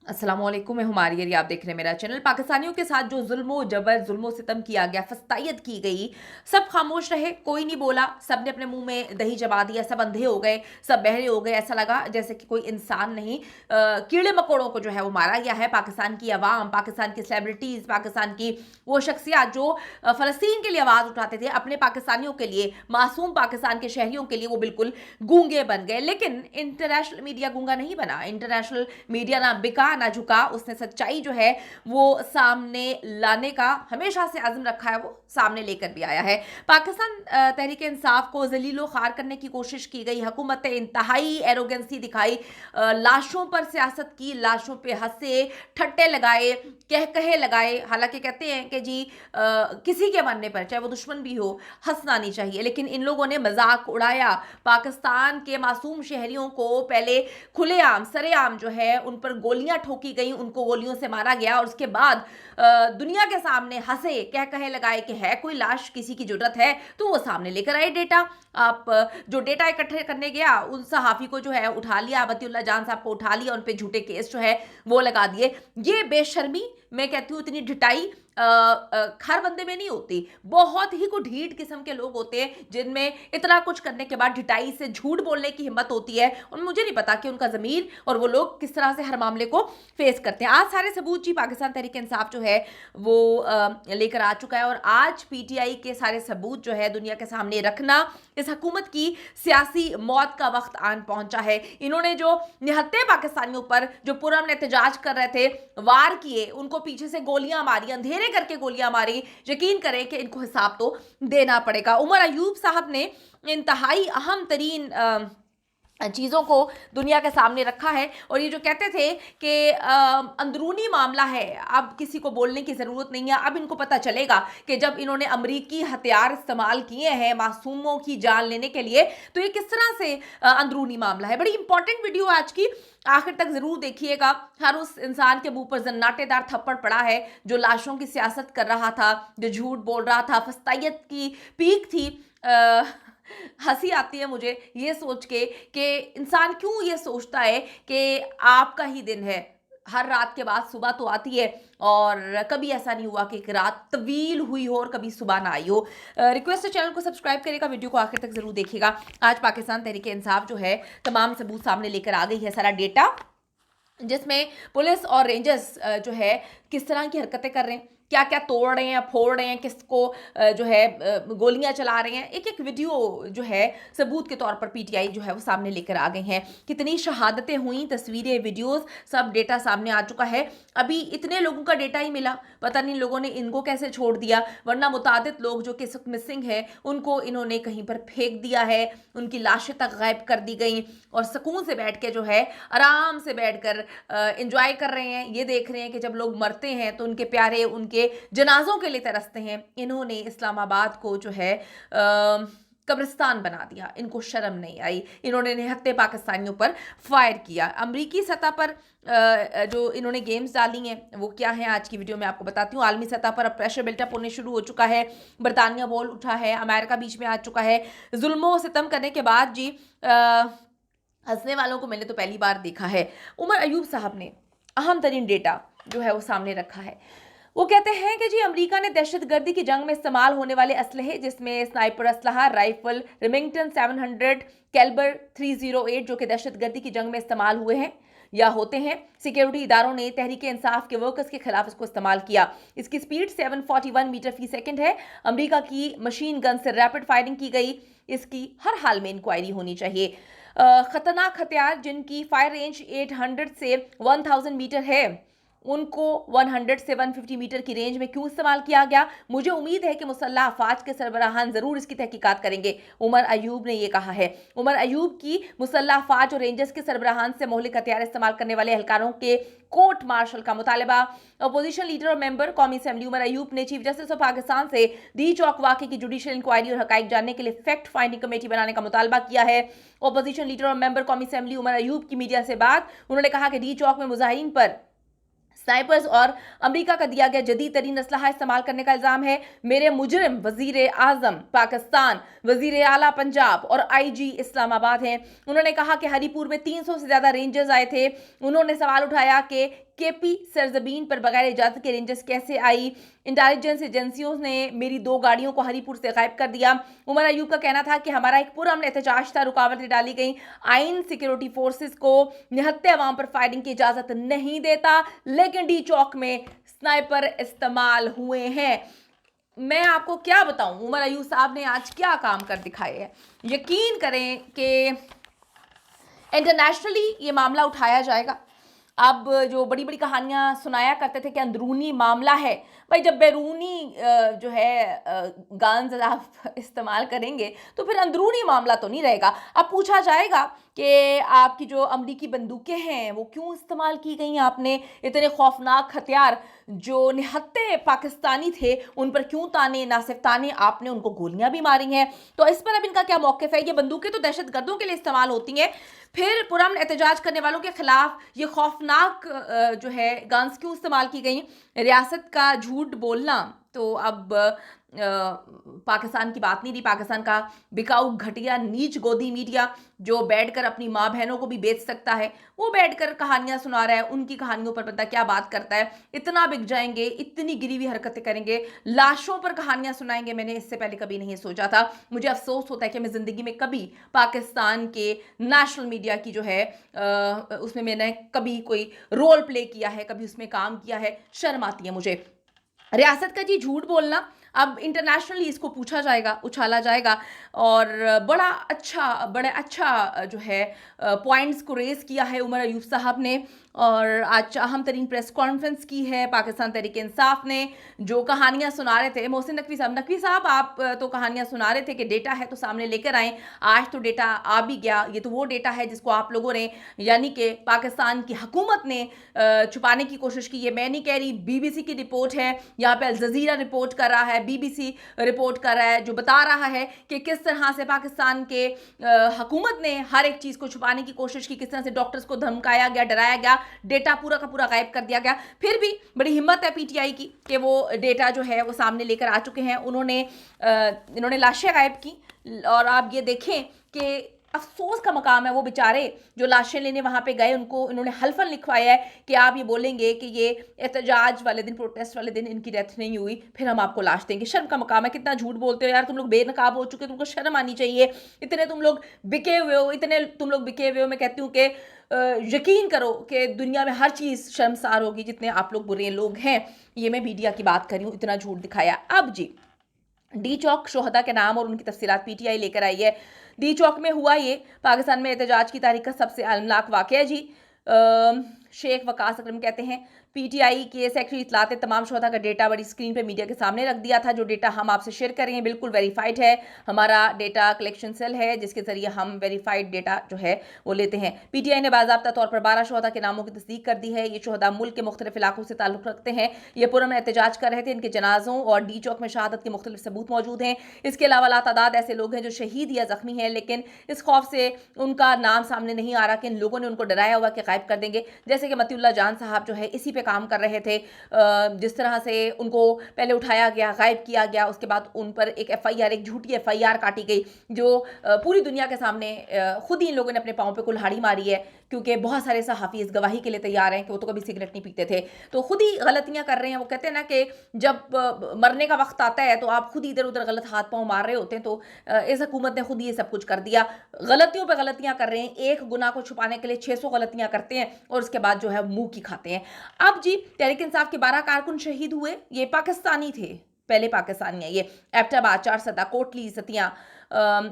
अस्सलाम वालेकुम, मैं हुमारी अली, आप देख रहे हैं मेरा चैनल। पाकिस्तानियों के साथ जो जुल्म जबर जुल्म सितम किया गया, फस्तायत की गई, सब खामोश रहे, कोई नहीं बोला, सब ने अपने मुंह में दही जमा दिया, सब अंधे हो गए, सब बहरे हो गए। ऐसा लगा जैसे कि कोई इंसान नहीं, कीड़े मकोड़ों को जो है वो मारा गया है। पाकिस्तान की आवाम, पाकिस्तान की सेलिब्रिटीज़, पाकिस्तान की वो शख्सियात जो फ़लस्तीन के लिए आवाज़ उठाते थे, अपने पाकिस्तानियों के लिए, मासूम पाकिस्तान के शहरियों के लिए, वो बिल्कुल गूंगे बन गए। लेकिन इंटरनेशनल मीडिया गूंगा नहीं बना। इंटरनेशनल मीडिया ना बिका ना झुका, उसने सच्चाई जो है वो सामने लाने का हमेशा से आज़म रखा है, वो सामने लेकर भी आया है। पाकिस्तान तहरीक इंसाफ को जलीलो खार करने की कोशिश की गई, हुकूमत इंतहाई एरोगेंसी दिखाई, लाशों पर सियासत की, लाशों पे हंसे, ठट्टे लगाए, कह कहे लगाए। हालांकि कहते हैं कि जी किसी के मरने पर, चाहे वो दुश्मन भी हो, हंसना नहीं चाहिए, लेकिन इन लोगों ने मजाक उड़ाया। पाकिस्तान के मासूम शहरियों को पहले खुलेआम सरेआम जो है उन पर गोलियां ठोकी गई, उनको गोलियों से मारा गया, और उसके बाद दुनिया के सामने हंसे, कह कहे लगाए कि है कोई लाश, किसी की जरूरत है तो वो सामने लेकर आए डेटा। आप जो डेटा इकट्ठे करने गया, उन सहाफ़ी को जो है उठा लिया, अबतिउल्ला जान साहब को उठा लिया, उन पे झूठे केस जो है वो लगा दिए। ये बेशर्मी, मैं कहती हूँ इतनी ढिठाई हर बंदे में नहीं होती। बहुत ही को ढीठ किस्म के लोग होते हैं जिनमें इतना कुछ करने के बाद ढिठाई से झूठ बोलने की हिम्मत होती है, और मुझे नहीं पता कि उनका ज़मीर और वो लोग किस तरह से हर मामले को फेस करते हैं। आज सारे सबूत जी पाकिस्तान तहरीक इंसाफ जो है वो लेकर आ चुका है, और आज पीटीआई के सारे सबूत जो है दुनिया के सामने रखना, इस हुकूमत की सियासी मौत का वक्त आन पहुंचा है। इन्होंने जो निहत्ते पाकिस्तानियों पर जो पुरअमन एहतजाज कर रहे थे वार किए, उनको पीछे से गोलियां मारी, अंधेरे करके गोलियां मारी, यकीन करें कि इनको हिसाब तो देना पड़ेगा। उमर अयूब साहब ने इंतहाई अहम तरीन चीज़ों को दुनिया के सामने रखा है, और ये जो कहते थे कि अंदरूनी मामला है, अब किसी को बोलने की ज़रूरत नहीं है। अब इनको पता चलेगा कि जब इन्होंने अमरीकी हथियार इस्तेमाल किए हैं मासूमों की जान लेने के लिए, तो ये किस तरह से अंदरूनी मामला है। बड़ी इंपॉर्टेंट वीडियो आज की, आखिर तक ज़रूर देखिएगा। हर उस इंसान के मुंह पर जन्नाटेदार थप्पड़ पड़ा है जो लाशों की सियासत कर रहा था, जो झूठ बोल रहा था, फस्तायत की पीक थी। हंसी आती है मुझे ये सोच के कि इंसान क्यों ये सोचता है कि आपका ही दिन है, हर रात के बाद सुबह तो आती है, और कभी ऐसा नहीं हुआ कि एक रात तवील हुई हो और कभी सुबह ना आई हो। रिक्वेस्ट है चैनल को सब्सक्राइब करेगा, वीडियो को आखिर तक जरूर देखिएगा। आज पाकिस्तान तहरीक इंसाफ जो है तमाम सबूत सामने लेकर आ गई है, सारा डेटा, जिसमें पुलिस और रेंजर्स जो है किस तरह की हरकतें कर रहे हैं, क्या क्या तोड़ रहे हैं, फोड़ रहे हैं, किसको जो है गोलियां चला रहे हैं। एक एक वीडियो जो है सबूत के तौर पर पीटीआई जो है वो सामने लेकर आ गए हैं। कितनी शहादतें हुई, तस्वीरें, वीडियोस, सब डेटा सामने आ चुका है। अभी इतने लोगों का डेटा ही मिला, पता नहीं लोगों ने इनको कैसे छोड़ दिया, वरना मुतादिद लोग जो कि इस वक्त मिसिंग है उनको इन्होंने कहीं पर फेंक दिया है, उनकी लाशें तक गायब कर दी गई, और सुकून से बैठ के जो है आराम से बैठ कर इंजॉय कर रहे हैं। ये देख रहे हैं कि जब लोग मरते हैं तो उनके प्यारे उनके जनाजों के लिए तरसते हैं। इन्होंने इस्लामाबाद को जो है कब्रिस्तान बना दिया, इनको शर्म नहीं आई, इन्होंने निहत्ते पाकिस्तानियों पर फायर किया। अमरीकी सतह पर जो इन्होंने गेम्स डाली हैं वो क्या है, आज की वीडियो में आपको बताती हूँ। आलमी सतह पर अब प्रेशर बिल्टअप होने शुरू हो चुका है, बरतानिया बोल उठा है, अमेरिका बीच में आ चुका है। जुल्मों सितम करने के बाद जी हंसने वालों को मैंने तो पहली बार देखा है। उमर अयूब साहब ने अहम तरीन डेटा जो है वो सामने रखा है। वो कहते हैं कि जी अमेरिका ने दहशतगर्दी की जंग में इस्तेमाल होने वाले असलहे, जिसमें स्नाइपर असलहा, राइफल, रिमिंगटन 700, कैलिबर 308 जो कि दहशतगर्दी की जंग में इस्तेमाल हुए हैं या होते हैं, सिक्योरिटी इदारों ने तहरीक इंसाफ के वर्कर्स के खिलाफ इसको इस्तेमाल किया। इसकी स्पीड 741 मीटर फी सेकंड है। अमेरिका की मशीन गन से रैपिड फायरिंग की गई, इसकी हर हाल में इंक्वायरी होनी चाहिए। खतरनाक हथियार जिनकी फायर रेंज 800 से 1000 मीटर है, उनको 100 से 150 मीटर की रेंज में क्यों इस्तेमाल किया गया? मुझे उम्मीद है कि मुसल्लह अफवाज के सरबराहान ज़रूर इसकी तहकीकात करेंगे। उमर अयूब ने यह कहा है। उमर अयूब की मुसल्लह अफवाज और रेंजर्स के सरबराहान से मौलिक हथियार इस्तेमाल करने वाले एहलकारों के कोर्ट मार्शल का मुतालबा। अपोजिशन लीडर और मेंबर कौमी असम्बली उमर अयूब ने चीफ जस्टिस ऑफ पाकिस्तान से दी चौक वाक़े की जुडिशियल इंक्वायरी और हकाइक जानने के लिए फैक्ट फाइंडिंग कमेटी बनाने का मुतालबा किया है। अपोजिशन लीडर और मेंबर कौमी असम्बली उमर अयूब की मीडिया से बात, उन्होंने कहा कि डी चौक में मुजाहिरीन पर स्नाइपर्स और अमेरिका का दिया गया जदीद तरीन असलहा इस्तेमाल करने का इल्जाम है। मेरे मुजरिम वजीर आजम पाकिस्तान, वजीर आला पंजाब और आईजी इस्लामाबाद हैं। उन्होंने कहा कि हरीपुर में 300 से ज्यादा रेंजर्स आए थे। उन्होंने सवाल उठाया कि केपी सरजमीन पर बगैर इजाज़त के रेंजर्स कैसे आई, इंटेलिजेंस एजेंसियों ने मेरी 2 गाड़ियों को हरीपुर से गायब कर दिया। उमर अयूब का कहना था कि हमारा एक पुरअमन एहतजाज था, रुकावटें डाली गई, आइन सिक्योरिटी फोर्सेस को निहत्ते अवाम पर फायरिंग की इजाज़त नहीं देता, लेकिन डी चौक में स्नाइपर इस्तेमाल हुए हैं। मैं आपको क्या बताऊं, उमर अयूब साहब ने आज क्या काम कर दिखाए हैं। यकीन करें कि इंटरनेशनली ये मामला उठाया जाएगा। अब जो बड़ी बड़ी कहानियां सुनाया करते थे कि अंदरूनी मामला है, भाई जब बैरूनी जो है गन्स आप इस्तेमाल करेंगे तो फिर अंदरूनी मामला तो नहीं रहेगा। अब पूछा जाएगा कि आपकी जो अमरीकी बंदूकें हैं वो क्यों इस्तेमाल की गई, आपने इतने खौफनाक हथियार जो निहत्ते पाकिस्तानी थे उन पर क्यों ताने, ना सिर्फ ताने, आपने उनको गोलियां भी मारी हैं। तो इस पर अब इनका क्या मौक़िफ़ है। ये बंदूकें तो दहशत गर्दों के लिए इस्तेमाल होती हैं, फिर पुरअमन एहतजाज करने वालों के खिलाफ ये खौफनाक जो है गन्स क्यों इस्तेमाल की गई। रियासत का झूठ बोलना तो अब पाकिस्तान की बात नहीं रही। पाकिस्तान का बिकाऊ घटिया नीच गोदी मीडिया जो बैठकर अपनी माँ बहनों को भी बेच सकता है, वो बैठकर कहानियां सुना रहा है, उनकी कहानियों पर पता क्या बात करता है। इतना बिक जाएंगे, इतनी गिरी हुई हरकतें करेंगे, लाशों पर कहानियां सुनाएंगे। मैंने इससे पहले कभी नहीं सोचा था। मुझे अफसोस होता है कि मैं ज़िंदगी में कभी पाकिस्तान के नेशनल मीडिया की जो है उसमें मैंने कभी कोई रोल प्ले किया है, कभी उसमें काम किया है। शर्म आती है मुझे। रियासत का जी झूठ बोलना अब इंटरनेशनली इसको पूछा जाएगा, उछाला जाएगा, और बड़ा अच्छा जो है पॉइंट्स को रेज़ किया है उमर अयूब साहब ने। और आज अहम तरीन प्रेस कॉन्फ्रेंस की है पाकिस्तान तहरीक इंसाफ ने। जो कहानियां सुना रहे थे मोहसिन नकवी साहब आप तो कहानियां सुना रहे थे कि डेटा है तो सामने लेकर आए। आज तो डेटा आ भी गया। ये तो वो डेटा है जिसको आप लोगों ने, यानी कि पाकिस्तान की हुकूमत ने छुपाने की कोशिश की। ये मैं नहीं कह रही, BBC की रिपोर्ट है, यहाँ पे अल जजीरा रिपोर्ट कर रहा है, BBC रिपोर्ट कर रहा है, जो बता रहा है कि किस तरह से पाकिस्तान के हुकूमत ने हर एक चीज़ को छुपाने की कोशिश की, किस तरह से डॉक्टर्स को धमकाया गया, डराया गया, डेटा पूरा का पूरा गायब कर दिया गया। फिर भी बड़ी हिम्मत है PTI की कि वो डेटा जो है वो सामने लेकर आ चुके हैं। इन्होंने लाशें गायब की, और आप ये देखें कि अफसोस का मकाम है वो बेचारे जो लाशें लेने वहाँ पे गए, उनको इन्होंने हल्फन लिखवाया है कि आप ये बोलेंगे कि ये एहतजाज वाले दिन, प्रोटेस्ट वाले दिन इनकी डेथ नहीं हुई, फिर हम आपको लाश देंगे। शर्म का मकाम है। कितना झूठ बोलते हो यार, तुम लोग बेनकाब हो चुके, तुमको शर्म आनी चाहिए। इतने तुम लोग बिके हुए हो, मैं कहती हूँ कि यकीन करो कि दुनिया में हर चीज़ शर्मसार होगी जितने आप लोग बुरे लोग हैं। ये मैं मीडिया की बात कर रही हूँ, इतना झूठ दिखाया। अब जी डी चौक शोहदा के नाम और उनकी तफसीलात PTI लेकर आई है। डी चौक में हुआ ये पाकिस्तान में एहतजाज की तारीख का सबसे अलमनाक वाक़या जी। शेख वकास अकरम कहते हैं PTI के सेक्रेटरी इतलात तमाम शोहदा का डेटा बड़ी स्क्रीन पे मीडिया के सामने रख दिया था। जो डेटा हम आपसे शेयर कर रहे हैं बिल्कुल वेरीफाइड है। हमारा डेटा कलेक्शन सेल है जिसके ज़रिए हम वेरीफाइड डेटा जो है वो लेते हैं। PTI ने बाज़ाब्ता तौर पर 12 शोहदा के नामों की तस्दीक कर दी है। ये शोहदा मुल्क के मुख्तलिफ इलाकों से ताल्लुक़ रखते हैं। ये पुरअमन एहतजाज कर रहे थे। इनके जनाजों और डी चौक में शहादत के मुख्तलिफ सबूत मौजूद हैं। इसके अलावा लातादाद ऐसे लोग हैं जो शहीद या ज़ख्मी हैं, लेकिन इस खौफ से उनका नाम सामने नहीं आ रहा कि इन लोगों ने उनको डराया हुआ कि गायब कर देंगे। जैसे कि मतीउल्लाह जान साहब जो है इसी पे काम कर रहे थे। जिस तरह से उनको पहले उठाया गया, गायब किया गया, उसके बाद उन पर एक FIR, एक झूठी FIR काटी गई जो पूरी दुनिया के सामने खुद ही इन लोगों ने अपने पाँव पे कुल्हाड़ी मारी है, क्योंकि बहुत सारे सहाफ़ी इस गवाही के लिए तैयार हैं कि वो तो कभी सिगरेट नहीं पीते थे, तो खुद ही गलतियां कर रहे हैं। वो कहते हैं ना कि जब मरने का वक्त आता है तो आप खुद ही इधर उधर गलत हाथ पाँव मार रहे होते हैं। तो इस हुकूमत ने खुद ही ये सब कुछ कर दिया। गलतियों पर गलतियां कर रहे हैं। एक गुनाह को छुपाने के लिए 600 गलतियां करते हैं और उसके बाद जो है मुंह की खाते हैं। अब जी तहरीक इंसाफ के 12 कारकुन शहीद हुए। ये पाकिस्तानी थे, पहले पाकिस्तानी है। ये एबटाबाद, चारसदा, कोटली, सतिया,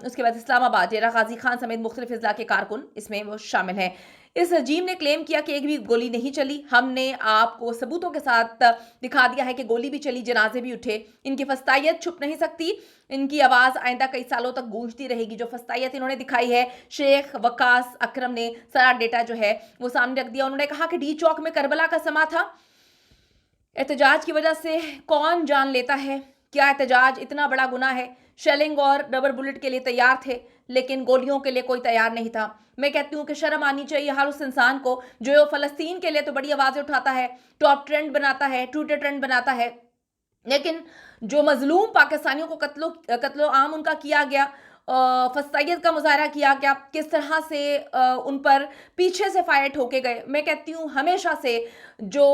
उसके बाद इस्लामाबाद, डेरा गाजी खान समेत मुख्तलिफ अजला के कारकुन इसमें वो शामिल हैं। इस हजीम ने क्लेम किया कि एक भी गोली नहीं चली। हमने आपको सबूतों के साथ दिखा दिया है कि गोली भी चली, जनाजे भी उठे। इनकी फस्तायत छुप नहीं सकती। इनकी आवाज़ आइंदा कई सालों तक गूंजती रहेगी। जो फस्तायत इन्होंने दिखाई है, शेख वकास अकरम ने सारा डेटा जो है वो सामने रख दिया। उन्होंने कहा कि डी चौक में करबला का समा था। एहतजाज की वजह से कौन जान लेता है? क्या एहतजाज इतना बड़ा गुनाह है? शेलिंग और रबर बुलेट के लिए तैयार थे, लेकिन गोलियों के लिए कोई तैयार नहीं था। मैं कहती हूँ कि शर्म आनी चाहिए हर उस इंसान को जो फ़लस्तीन के लिए तो बड़ी आवाज़ें उठाता है, टॉप ट्रेंड बनाता है, ट्विटर ट्रेंड बनाता है, लेकिन जो मजलूम पाकिस्तानियों को कत्लो आम उनका किया गया फस्तायत का मुजाहरा किया गया, किस तरह से उन पर पीछे से फायर ठोके गए। मैं कहती हूँ हमेशा से जो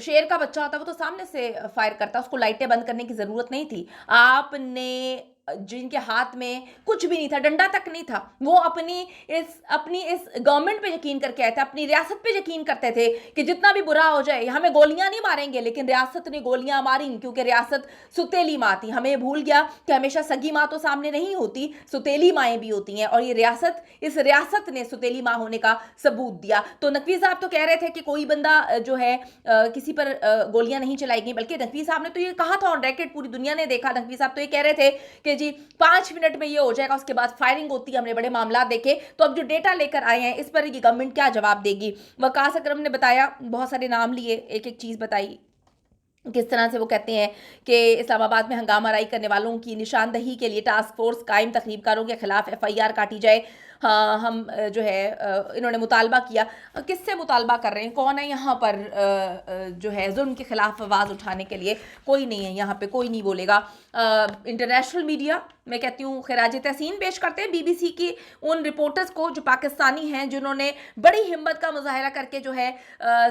शेर का बच्चा होता है वो तो सामने से फायर करता है, उसको लाइटें बंद करने की ज़रूरत नहीं थी। आपने जिनके हाथ में कुछ भी नहीं था, डंडा तक नहीं था, वो अपनी इस गवर्नमेंट पे यकीन करके आए थे, अपनी रियासत पे यकीन करते थे कि जितना भी बुरा हो जाए हमें गोलियां नहीं मारेंगे, लेकिन रियासत ने गोलियां मारी, क्योंकि रियासत सुतेली माँ थी। हमें भूल गया कि हमेशा सगी माँ तो सामने नहीं होती, सुतेली माएँ भी होती हैं, और ये रियासत, इस रियासत ने सुतेली माँ होने का सबूत दिया। तो नकवी साहब तो कह रहे थे कि कोई बंदा जो है किसी पर गोलियां नहीं चलाई गई, बल्कि नकवी साहब ने तो ये कहा था ऑन रिकॉर्ड, पूरी दुनिया ने देखा। नकवी साहब तो ये कह रहे थे कि जी 5 मिनट में ये हो जाएगा, उसके बाद फायरिंग होती है, हमने बड़े मामला देखे। तो अब जो डेटा लेकर आए हैं इस पर ये गवर्नमेंट क्या जवाब देगी। वकास अकरम ने बताया, बहुत सारे नाम लिए, एक एक चीज़ बताई किस तरह से वो कहते हैं कि इस्लामाबाद में हंगामा राई करने वालों की निशानदही के लिए टास्क फोर्स कायम, तकरीबकारों के खिलाफ FIR काटी जाए। हाँ, हम जो है इन्होंने मुतालबा किया। किससे मुतालबा कर रहे हैं, कौन है यहाँ पर जो है जुल्म के खिलाफ आवाज़ उठाने के लिए? कोई नहीं है यहाँ पे, कोई नहीं बोलेगा। इंटरनेशनल मीडिया, मैं कहती हूँ खराज तहसीन पेश करते हैं BBC की उन रिपोर्टर्स को जो पाकिस्तानी हैं, जिन्होंने बड़ी हिम्मत का मुजाहरा करके जो है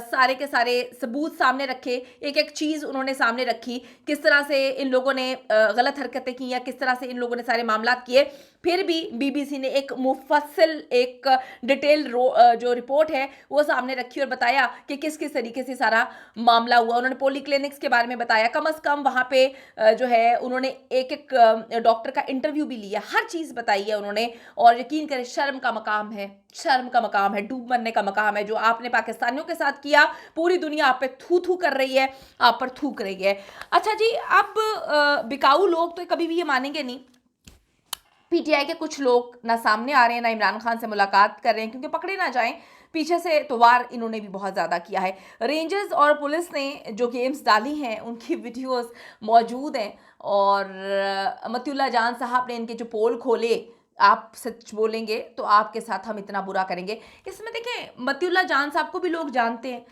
सारे के सारे सबूत सामने रखे, एक एक चीज़ उन्होंने सामने रखी, किस तरह से इन लोगों ने गलत हरकतें की या किस तरह से इन लोगों ने सारे मामला किए। फिर भी BBC ने एक मुफस्सिल, एक डिटेल जो रिपोर्ट है वो सामने रखी और बताया कि किस किस तरीके से सारा मामला हुआ। उन्होंने पॉली क्लिनिक्स के बारे में बताया, कम से कम वहाँ पे जो है उन्होंने एक एक डॉक्टर का इंटरव्यू भी लिया, हर चीज़ बताई है उन्होंने। और यकीन करें, शर्म का मकाम है, शर्म का मकाम है, डूब मरने का मकाम है। जो आपने पाकिस्तानियों के साथ किया, पूरी दुनिया आप पे थू थू कर रही है, आप पर थूक रही है। अच्छा जी, अब बिकाऊ लोग तो कभी भी ये मानेंगे नहीं। PTI के कुछ लोग ना सामने आ रहे हैं, ना इमरान खान से मुलाकात कर रहे हैं, क्योंकि पकड़े ना जाएं। पीछे से तो वार इन्होंने भी बहुत ज़्यादा किया है। रेंजर्स और पुलिस ने जो गेम्स डाली हैं उनकी वीडियोस मौजूद हैं, और मतियुल्लाह जान साहब ने इनके जो पोल खोले, आप सच बोलेंगे तो आपके साथ हम इतना बुरा करेंगे। इसमें देखें, मतियुल्लाह जान साहब को भी लोग जानते हैं,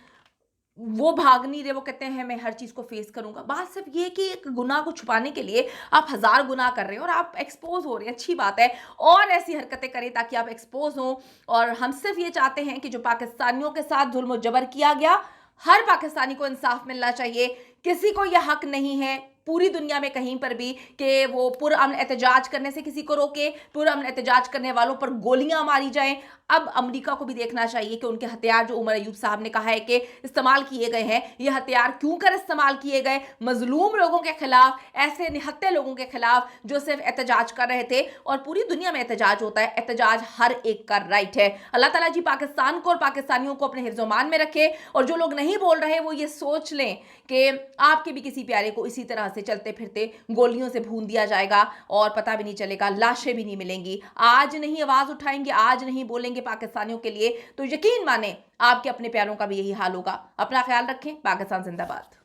वो भाग नहीं रहे, वो कहते हैं मैं हर चीज़ को फेस करूंगा। बात सिर्फ ये कि एक गुनाह को छुपाने के लिए आप 1000 गुनाह कर रहे हैं और आप एक्सपोज हो रहे हैं। अच्छी बात है, और ऐसी हरकतें करें ताकि आप एक्सपोज हों। और हम सिर्फ ये चाहते हैं कि जो पाकिस्तानियों के साथ जुल्म जबर किया गया, हर पाकिस्तानी को इंसाफ मिलना चाहिए। किसी को यह हक नहीं है पूरी दुनिया में कहीं पर भी कि वो पुरअमन एहतजाज करने से किसी को रोके, पुरअमन एहतजाज करने वालों पर गोलियां मारी जाएं। अब अमेरिका को भी देखना चाहिए कि उनके हथियार, जो उमर अयूब साहब ने कहा है कि इस्तेमाल किए गए हैं, ये हथियार क्यों कर इस्तेमाल किए गए मजलूम लोगों के खिलाफ, ऐसे निहत्ते लोगों के खिलाफ जो सिर्फ एहतजाज कर रहे थे। और पूरी दुनिया में एहतजाज होता है, एहतजाज हर एक का राइट है। अल्लाह ताला जी पाकिस्तान को और पाकिस्तानियों को अपने हिफ्ज़-ओ-मान में रखे, और जो लोग नहीं बोल रहे वो ये सोच लें कि आपके भी किसी प्यारे को इसी तरह से चलते फिरते गोलियों से भून दिया जाएगा और पता भी नहीं चलेगा, लाशें भी नहीं मिलेंगी। आज नहीं आवाज उठाएंगे, आज नहीं बोलेंगे पाकिस्तानियों के लिए, तो यकीन माने आपके अपने प्यारों का भी यही हाल होगा। अपना ख्याल रखें। पाकिस्तान जिंदाबाद।